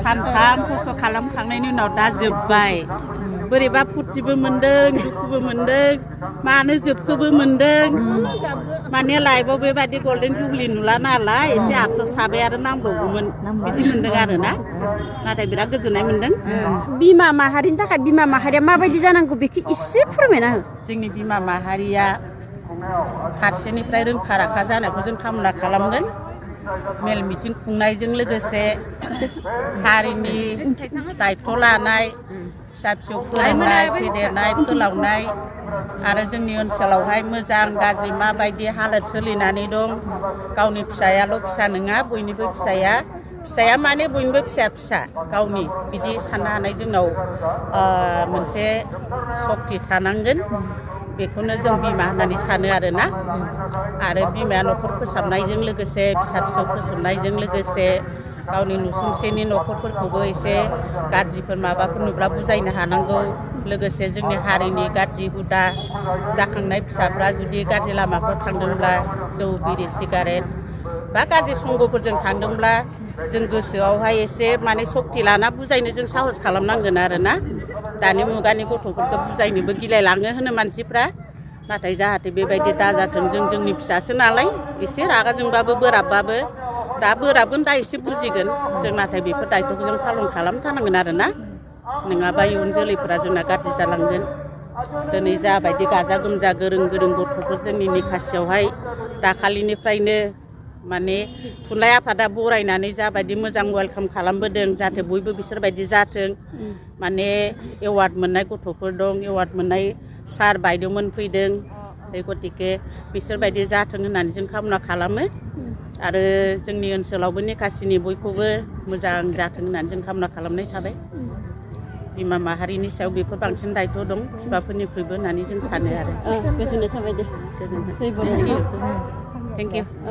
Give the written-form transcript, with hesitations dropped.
सानथाम खस्थ' खालामखांनायनि उनाव दा जोब्बाय बोरैबा फुर्तिबो मोनदों दुखुबो मोनदों मानो जोबखोबो मोनदों माने लाइफआव बेबायदि गल्डेन जुबलि नुला नालाय एसे आफसोस थाबाय आरो नांबावगौमोन बिदि मोनदों आरो ना नाथाय बिराद गोजोननाय मोनदों बिमा माहारिनि थाखाय बिमा माहारिया माबायदि जानांगौ बेखौ एसे फोरमायना हो जोंनि बिमा माहारिया फारसेनिफ्राय रोंखा राखा जानायखौ जों कामना खालामगोन मेल मिटिं खुंनायजों लोगोसे हारिनि दायथ' लानाय फिसा फिसौ फोरोंनाय फेदेरनाय फोलावनाय आरो जोंनि ओनसोलावहाय मोजां गाज्रि माबायदि हालोद सोलिनानै दं गावनि फिसायाल' फिसा नङा बयनिबो फिसाया माने बयनिबो फिसा गावनि बिदि साननो हानाय जोंनाव मोनसे सक्ति थानांगोन बेखौनो जों बिमा होननानै सानो आरोना आरो बिमाया न'खर फोसाबनायजों लोगोसे फिसा फिसौ फोसाबनायजों लोगोसे गावनि नुसुंसेनि न'खरफोरखौबो एसे गाज्रिफोर माबाफोर नुब्ला बुजायनो हानांगौ लोगोसे जोंनि हारिनि गाज्रि हुदा जाखांनाय फिसाफ्रा जुदि गाज्रि लामाफ्राव थांदोंब्ला जौ बिरि सिगारेट बा गाज्रि संगफोरजों थांदोंब्ला जों गोसोआवहाय एसे माने सक्ति लाना बुजायनो जों साहस खालामनांगोन आरोना दानि मुगानि गथ'फोरखौ बुजायनोबो गिलायलाङो होनो मानसिफ्रा नाथाय जाहाथे बेबायदि दाजाथों जों जोंनि फिसासो नालाय एसे रागा जोंबाबो बोराबबाबो दा बोराबगोन दा एसे बुजिगोन जों नाथाय बेफोर दायथ'खौ जों पालन खालामथारनांगोन आरोना नङाबा इयुन जोलैफोरा जोंना गाज्रि जालांगोन दिनै जाबायदि गाजा गोमजा गोरों गथ'फोर जोंनि निखासियावहाय दाखालिनिफ्रायनो माने थुनलाइ आफादा बरायनानै जाबायदि मोजां वेलकाम खालामबोदों जाहाथे बयबो बिसोरबायदि जाथों माने एवार्ड मोननाय गथ'फोर दं एवार्ड मोननाय सार बायद'मोन फैदों बे गतिके बिसोरबायदि जाथों होननानै जों कामना खालामो आरो जोंनि ओनसोलावबो निखासिनि बयखौबो मोजां जाथों होननानै जों कामना खालामनाय थाबाय बिमा माहारिनि सायाव बेफोर बांसिन दायथ' दं बिफाफोरनिख्रुइबो होननानै जों सानो आरो गोजोननाय थाबाय दे गोजोनथों थेंक इउ